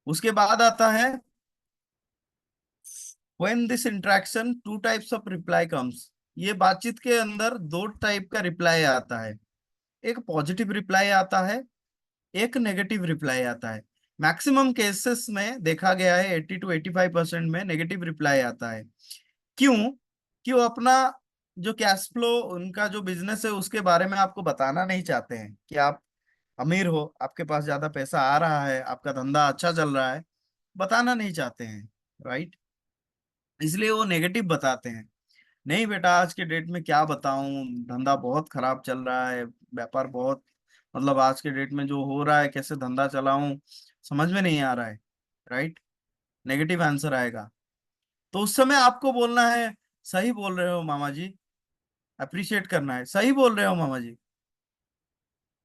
Speaker 1: उसके बाद आता है when this interaction two types of reply comes. ये बातचीत के अंदर दो टाइप का रिप्लाई आता है। एक पॉजिटिव रिप्लाई आता है, एक नेगेटिव रिप्लाई आता है। मैक्सिमम केसेस में देखा गया है 80 to 85% में नेगेटिव रिप्लाई आता है। क्यों? कि वो अपना जो कैश फ्लो, उनका जो बिजनेस है उसके बारे में आपको बताना नहीं चाहते हैं कि आप अमीर हो, आपके पास ज्यादा पैसा आ रहा है, आपका धंधा अच्छा चल रहा है, बताना नहीं चाहते हैं। राइट। इसलिए वो नेगेटिव बताते हैं। नहीं बेटा, आज के डेट में क्या बताऊं, धंधा बहुत खराब चल रहा है, व्यापार बहुत, मतलब आज के डेट में जो हो रहा है, कैसे धंधा चलाऊं समझ में नहीं आ रहा है। राइट। नेगेटिव आंसर आएगा। तो उस समय आपको बोलना है सही बोल रहे हो मामा जी, अप्रिशिएट करना है, सही बोल रहे हो मामा जी।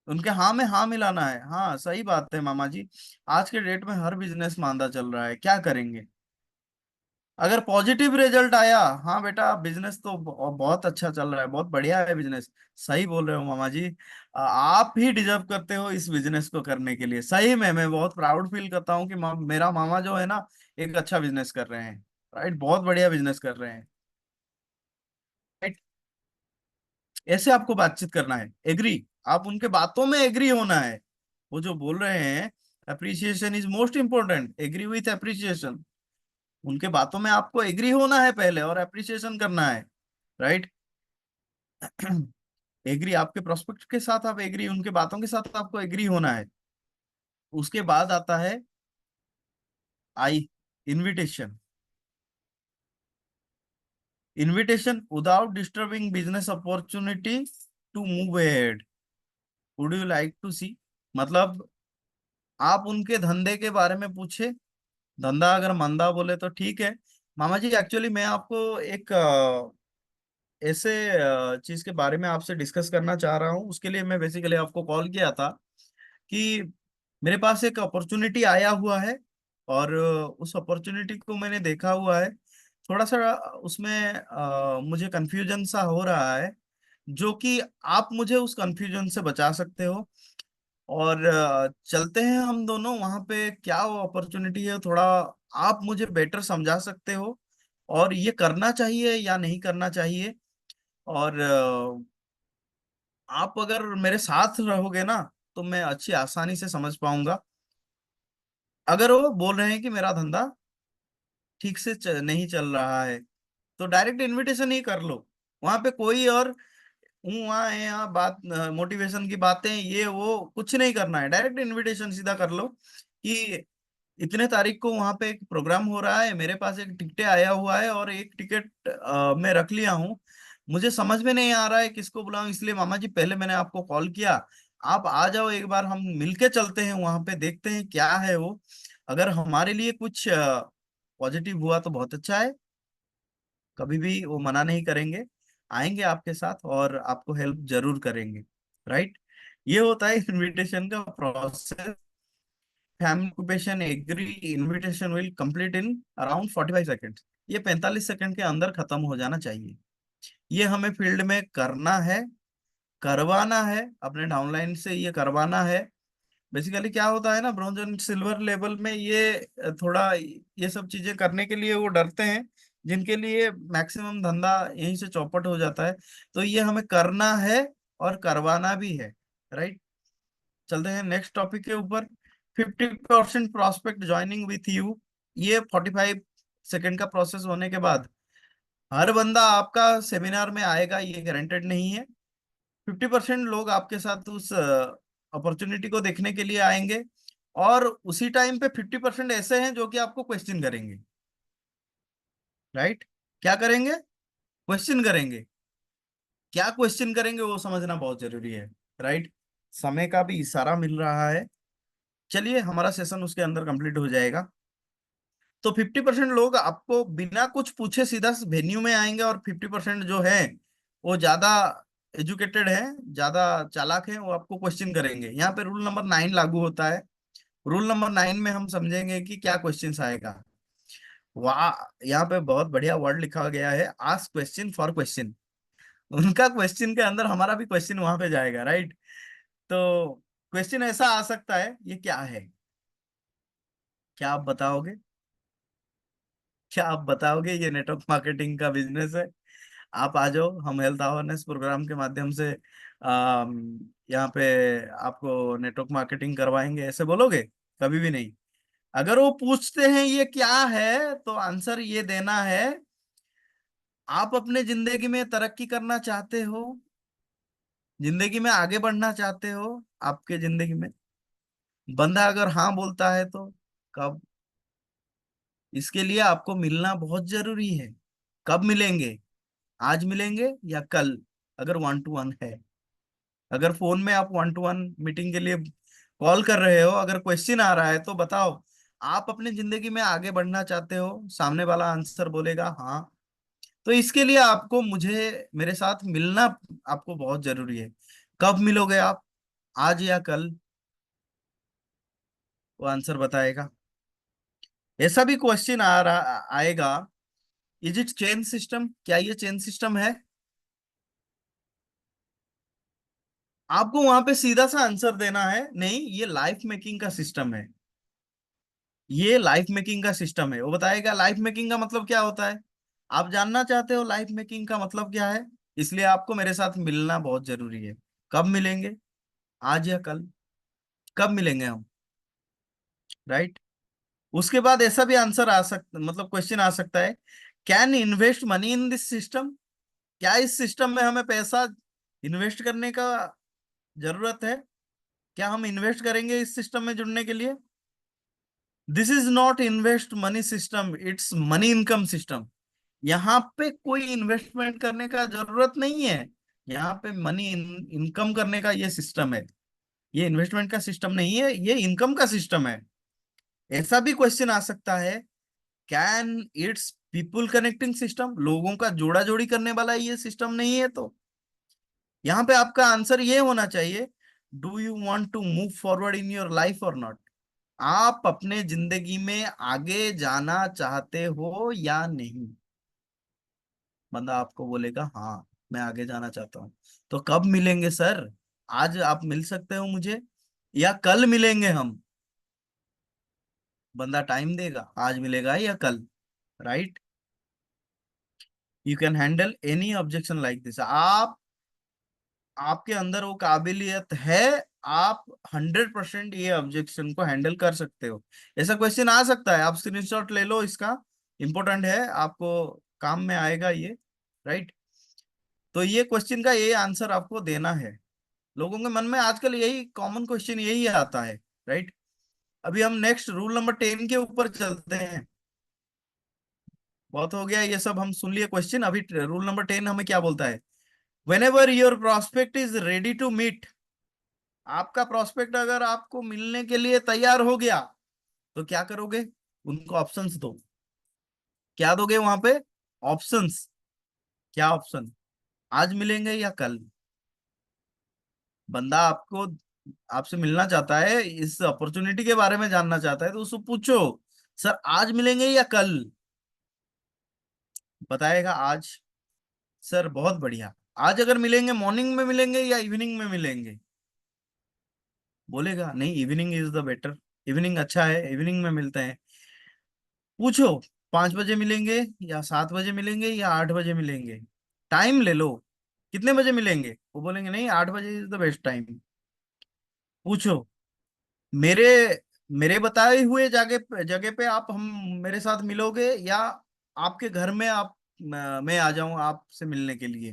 Speaker 1: उनके हाँ में हाँ मिलाना है, हाँ सही बात है मामा जी, आज के डेट में हर बिजनेस मांदा चल रहा है, क्या करेंगे। अगर पॉजिटिव रिजल्ट आया, हाँ बेटा बिजनेस तो बहुत अच्छा चल रहा है, बहुत बढ़िया है बिजनेस, सही बोल रहे हो मामा जी, आप ही डिजर्व करते हो इस बिजनेस को करने के लिए। सही में मैं बहुत प्राउड फील करता हूँ कि मेरा मामा जो है ना एक अच्छा बिजनेस कर रहे हैं। राइट। बहुत बढ़िया बिजनेस कर रहे हैं। राइट। ऐसे आपको बातचीत करना है, एग्री, आप उनके बातों में एग्री होना है। वो जो बोल रहे हैं appreciation is most important, agree with appreciation, उनके बातों में आपको एग्री होना है पहले और अप्रिसिएशन करना है। राइट। एग्री आपके प्रोस्पेक्ट के साथ आप एग्री, उनके बातों के साथ आपको एग्री होना है। उसके बाद आता है I, invitation. Invitation without disturbing business opportunity to move ahead, would you like to see. मतलब आप उनके धंधे के बारे में पूछे, धंधा अगर मंदा बोले तो ठीक है। मामा जी एक्चुअली मैं आपको एक ऐसे चीज के बारे में आपसे डिस्कस करना चाह रहा हूँ, उसके लिए मैं बेसिकली आपको कॉल किया था कि मेरे पास एक अपॉर्चुनिटी आया हुआ है, और उस अपॉर्चुनिटी को मैंने देखा हुआ है। थोड़ा सा उसमें मुझे कंफ्यूजन सा हो रहा है, जो कि आप मुझे उस कंफ्यूजन से बचा सकते हो। और चलते हैं हम दोनों वहां पे, क्या वो अपॉर्चुनिटी है थोड़ा आप मुझे बेटर समझा सकते हो, और ये करना चाहिए या नहीं करना चाहिए। और आप अगर मेरे साथ रहोगे ना तो मैं अच्छी आसानी से समझ पाऊंगा। अगर वो बोल रहे हैं कि मेरा धंधा ठीक से नहीं चल रहा है तो डायरेक्ट इनविटेशन ही कर लो। वहां पे कोई और वहाँ है यहाँ बात, मोटिवेशन की बातें ये वो कुछ नहीं करना है, डायरेक्ट इनविटेशन सीधा कर लो कि इतने तारीख को वहां पे एक प्रोग्राम हो रहा है, मेरे पास एक टिकट आया हुआ है और एक टिकट मैं रख लिया हूँ, मुझे समझ में नहीं आ रहा है किसको बुलाऊं, इसलिए मामा जी पहले मैंने आपको कॉल किया। आप आ जाओ, एक बार हम मिलके चलते हैं वहां पे, देखते हैं क्या है वो। अगर हमारे लिए कुछ पॉजिटिव हुआ तो बहुत अच्छा है, कभी भी वो मना नहीं करेंगे, आएंगे आपके साथ और आपको हेल्प जरूर करेंगे। राइट। ये होता है इनविटेशन का process. Family occupation agree, invitation will complete in around 45 seconds. ये 45 सेकंड के अंदर खत्म हो जाना चाहिए। ये हमें फील्ड में करना है, करवाना है, अपने डाउनलाइन से ये करवाना है। बेसिकली क्या होता है ना, ब्रॉन्ज एंड सिल्वर लेवल में ये थोड़ा ये सब चीजें करने के लिए वो डरते हैं, जिनके लिए मैक्सिमम धंधा यहीं से चौपट हो जाता है। तो ये हमें करना है और करवाना भी है। राइट। चलते हैं नेक्स्ट टॉपिक के ऊपर। 50% प्रॉस्पेक्ट ज्वाइनिंग विथ यू। ये 45 सेकेंड का प्रोसेस होने के बाद हर बंदा आपका सेमिनार में आएगा ये गारंटेड नहीं है। 50% लोग आपके साथ उस अपॉर्चुनिटी को देखने के लिए आएंगे, और उसी टाइम पे 50% ऐसे हैं जो कि आपको क्वेश्चन करेंगे। राइट। क्या करेंगे? क्वेश्चन करेंगे। क्या क्वेश्चन करेंगे वो समझना बहुत जरूरी है। राइट। समय का भी इशारा मिल रहा है। चलिए हमारा सेशन उसके अंदर कंप्लीट हो जाएगा। तो 50% लोग आपको बिना कुछ पूछे सीधा वेन्यू में आएंगे, और 50% जो है वो ज्यादा एजुकेटेड है, ज्यादा चालाक है, वो आपको क्वेश्चन करेंगे। यहाँ पे रूल नंबर 9 लागू होता है। रूल नंबर 9 में हम समझेंगे कि क्या क्वेश्चन आएगा। वाह, यहाँ पे बहुत बढ़िया वर्ड लिखा गया है, आस्क क्वेश्चन फॉर क्वेश्चन। उनका क्वेश्चन के अंदर हमारा भी क्वेश्चन वहां पे जाएगा। राइट। तो क्वेश्चन ऐसा आ सकता है, ये क्या है? क्या आप बताओगे? क्या आप बताओगे? ये नेटवर्क मार्केटिंग का बिजनेस है। आप आ जाओ, हम हेल्थ अवेयरनेस प्रोग्राम के माध्यम से यहाँ पे आपको नेटवर्क मार्केटिंग करवाएंगे, ऐसे बोलोगे? कभी भी नहीं। अगर वो पूछते हैं ये क्या है, तो आंसर ये देना है, आप अपने जिंदगी में तरक्की करना चाहते हो, जिंदगी में आगे बढ़ना चाहते हो, आपके जिंदगी में। बंदा अगर हाँ बोलता है तो कब? इसके लिए आपको मिलना बहुत जरूरी है। कब मिलेंगे? आज मिलेंगे या कल? अगर 1 to 1 है, अगर फोन में आप 1 to 1 मीटिंग के लिए कॉल कर रहे हो, अगर क्वेश्चन आ रहा है तो बताओ, आप अपनी जिंदगी में आगे बढ़ना चाहते हो, सामने वाला आंसर बोलेगा हाँ। तो इसके लिए आपको मुझे मेरे साथ मिलना आपको बहुत जरूरी है। कब मिलोगे आप? आज या कल? वो आंसर बताएगा। ऐसा भी क्वेश्चन आ रहा आएगा, इज इट चेन सिस्टम? क्या ये चेन सिस्टम है? आपको वहां पे सीधा सा आंसर देना है, नहीं ये लाइफ मेकिंग का सिस्टम है। ये लाइफ मेकिंग का सिस्टम है। वो बताएगा लाइफ मेकिंग का मतलब क्या होता है। आप जानना चाहते हो लाइफ मेकिंग का मतलब क्या है, इसलिए आपको मेरे साथ मिलना बहुत जरूरी है। कब मिलेंगे? आज या कल? कब मिलेंगे हम? राइट। उसके बाद ऐसा भी आंसर आ सकता, मतलब क्वेश्चन आ सकता है, can invest money in this system? क्या इस सिस्टम में हमें पैसा इन्वेस्ट करने का जरूरत है? क्या हम इन्वेस्ट करेंगे इस सिस्टम में जुड़ने के लिए? This is not invest money system, it's money income system. यहाँ पे कोई इन्वेस्टमेंट करने का जरूरत नहीं है। यहाँ पे मनी इनकम करने का ये सिस्टम है। ये इन्वेस्टमेंट का सिस्टम नहीं है, ये इनकम का सिस्टम है। ऐसा भी क्वेश्चन आ सकता है, can it's people connecting system? लोगों का जोड़ा जोड़ी करने वाला ये सिस्टम नहीं है। तो यहाँ पे आपका आंसर ये होना चाहिए, do you want to move forward in your life और नॉट? आप अपने जिंदगी में आगे जाना चाहते हो या नहीं? बंदा आपको बोलेगा हाँ, मैं आगे जाना चाहता हूँ। तो कब मिलेंगे सर? आज आप मिल सकते हो मुझे, या कल मिलेंगे हम? बंदा टाइम देगा, आज मिलेगा या कल। Right. You can handle any objection like this. आप, आपके अंदर वो काबिलियत है, आप 100% ये ऑब्जेक्शन को हैंडल कर सकते हो। ऐसा क्वेश्चन आ सकता है, आप स्क्रीनशॉट ले लो इसका, इंपॉर्टेंट है, आपको काम में आएगा ये। राइट। तो ये क्वेश्चन का ये आंसर आपको देना है। लोगों के मन में आजकल यही कॉमन क्वेश्चन यही आता है। राइट। अभी हम नेक्स्ट रूल नंबर 10 के ऊपर चलते हैं। बहुत हो गया ये सब, हम सुन लिए क्वेश्चन। अभी रूल नंबर 10 हमें क्या बोलता है? Whenever your prospect is ready to meet, आपका प्रोस्पेक्ट अगर आपको मिलने के लिए तैयार हो गया तो क्या करोगे? उनको ऑप्शंस दो। क्या दोगे वहां पे? ऑप्शंस। क्या ऑप्शन? आज मिलेंगे या कल? बंदा आपको, आपसे मिलना चाहता है, इस अपॉर्चुनिटी के बारे में जानना चाहता है, तो उसको पूछो, सर आज मिलेंगे या कल? बताएगा आज। सर बहुत बढ़िया। आज अगर मिलेंगे, मॉर्निंग में मिलेंगे या इवनिंग में मिलेंगे? बोलेगा नहीं, evening is the better, evening अच्छा है, इवनिंग में मिलते हैं। पूछो, 5 बजे मिलेंगे या 7 बजे मिलेंगे या 8 बजे मिलेंगे? टाइम ले लो, कितने बजे मिलेंगे? वो बोलेंगे नहीं, 8 बजे इज द बेस्ट टाइम। पूछो, मेरे मेरे बताए हुए जगह जगह पे आप हम मेरे साथ मिलोगे, या आपके घर में आप मैं आ जाऊं आपसे मिलने के लिए?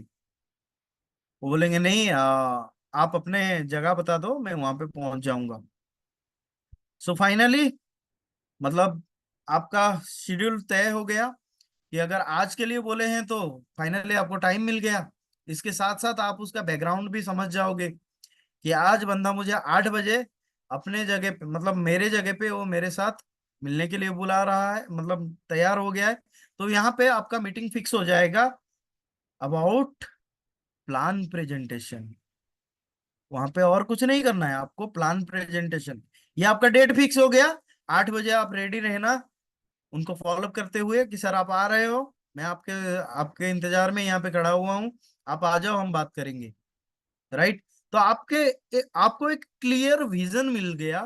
Speaker 1: वो बोलेंगे नहीं, आप अपने जगह बता दो, मैं वहां पे पहुंच जाऊंगा। सो फाइनली, मतलब आपका शेड्यूल तय हो गया कि अगर आज के लिए बोले हैं तो फाइनली आपको टाइम मिल गया। इसके साथ साथ आप उसका बैकग्राउंड भी समझ जाओगे कि आज बंदा मुझे 8 बजे अपने जगह पे, मतलब मेरे जगह पे वो मेरे साथ मिलने के लिए बुला रहा है, मतलब तैयार हो गया है। तो यहाँ पे आपका मीटिंग फिक्स हो जाएगा अबाउट प्लान प्रेजेंटेशन। वहां पे और कुछ नहीं करना है आपको, प्लान प्रेजेंटेशन। ये आपका डेट फिक्स हो गया। 8 बजे आप रेडी रहना, उनको फॉलोअप करते हुए कि सर आप आ रहे हो, मैं आपके आपके इंतजार में यहाँ पे खड़ा हुआ हूँ, आप आ जाओ, हम बात करेंगे। राइट? तो आपको एक क्लियर विजन मिल गया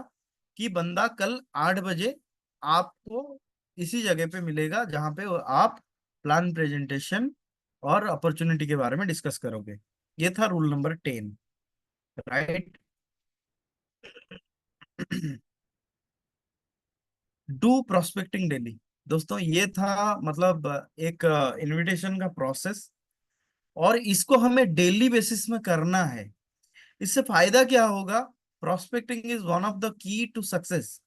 Speaker 1: कि बंदा कल 8 बजे आपको इसी जगह पे मिलेगा जहां पे आप प्लान प्रेजेंटेशन और अपॉर्चुनिटी के बारे में डिस्कस करोगे। ये था rule number 10। Right? Do prospecting daily. दोस्तों ये था, मतलब एक इनविटेशन का प्रोसेस, और इसको हमें डेली बेसिस में करना है। इससे फायदा क्या होगा? Prospecting is one of the key to success.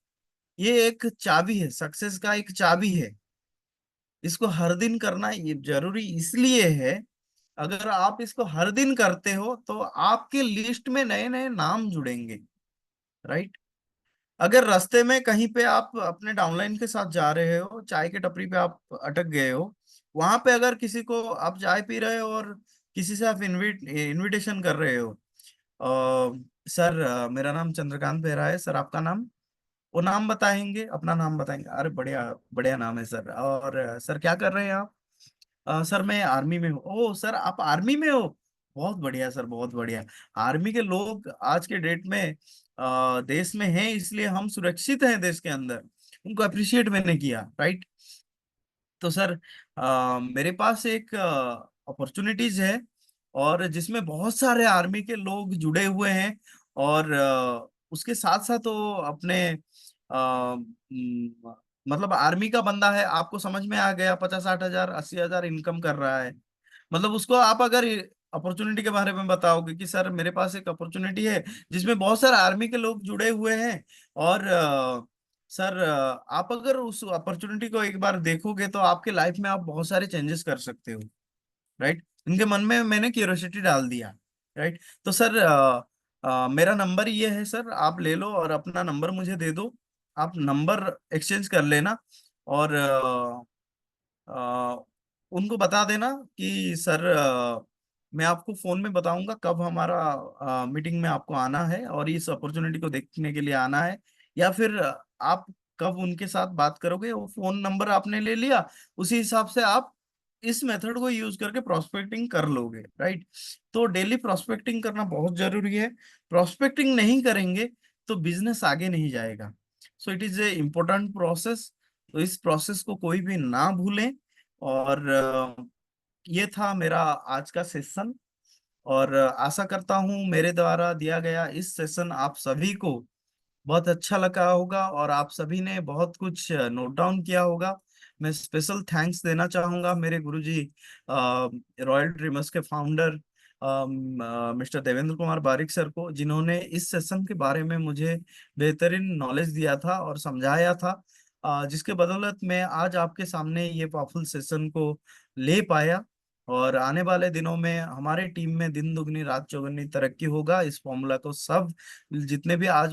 Speaker 1: ये एक चाबी है, सक्सेस का एक चाबी है। इसको हर दिन करना ये जरूरी इसलिए है, अगर आप इसको हर दिन करते हो तो आपके लिस्ट में नए नए नाम जुड़ेंगे। राइट? अगर रास्ते में कहीं पे आप अपने डाउनलाइन के साथ जा रहे हो, चाय के टपरी पे आप अटक गए हो, वहां पे अगर किसी को आप चाय पी रहे हो और किसी से आप इनविटेशन कर रहे हो, सर मेरा नाम चंद्रकांत बेहरा है, सर आपका नाम? वो नाम बताएंगे, अपना नाम बताएंगे, अरे बढ़िया बढ़िया नाम है सर, और सर क्या कर रहे हैं आप? सर मैं आर्मी में हूँ। ओह सर आप आर्मी में हो, बहुत बढ़िया सर, बहुत बढ़िया। आर्मी के लोग आज के डेट में देश में हैं, इसलिए हम सुरक्षित हैं देश के अंदर। उनको अप्रिशिएट मैंने किया। राइट? तो सर मेरे पास एक अपॉर्चुनिटीज है, और जिसमें बहुत सारे आर्मी के लोग जुड़े हुए हैं, और उसके साथ साथ वो अपने मतलब आर्मी का बंदा है, आपको समझ में आ गया, 50-60 हजार 80 हजार इनकम कर रहा है। मतलब उसको आप अगर अपॉर्चुनिटी के बारे में बताओगे कि सर मेरे पास एक अपॉर्चुनिटी है जिसमें बहुत सारे आर्मी के लोग जुड़े हुए हैं, और सर आप अगर उस अपॉर्चुनिटी को एक बार देखोगे तो आपके लाइफ में आप बहुत सारे चेंजेस कर सकते हो। राइट? इनके मन में मैंने क्यूरियोसिटी डाल दिया। राइट? तो सर मेरा नंबर ये है सर, आप ले लो और अपना नंबर मुझे दे दो। आप नंबर एक्सचेंज कर लेना, और अ, उनको बता देना कि सर मैं आपको फोन में बताऊंगा कब हमारा मीटिंग में आपको आना है और इस अपॉर्चुनिटी को देखने के लिए आना है। या फिर आप कब उनके साथ बात करोगे, वो फोन नंबर आपने ले लिया, उसी हिसाब से आप इस मेथड को यूज करके प्रोस्पेक्टिंग कर लोगे। राइट? तो डेली प्रोस्पेक्टिंग करना बहुत जरूरी है। प्रोस्पेक्टिंग नहीं करेंगे तो बिजनेस आगे नहीं जाएगा। So it is A important process. तो इस प्रोसेस को कोई भी ना भूलें। और ये था मेरा आज का सेशन, और आशा करता हूँ मेरे द्वारा दिया गया इस सेशन आप सभी को बहुत अच्छा लगा होगा, और आप सभी ने बहुत कुछ नोट डाउन किया होगा। मैं स्पेशल थैंक्स देना चाहूंगा मेरे गुरुजी रॉयल ड्रीमर्स के फाउंडर मिस्टर देवेंद्र कुमार बारिक सर को, जिन्होंने इस सेशन के बारे में मुझे बेहतरीन नॉलेज दिया था और समझाया था। जिसके बदौलत मैं आज आपके सामने ये पावरफुल सेशन को ले पाया। और आने वाले दिनों में हमारे टीम में दिन दुगनी रात चौगुनी तरक्की होगा। इस फॉर्मूला को सब जितने भी आज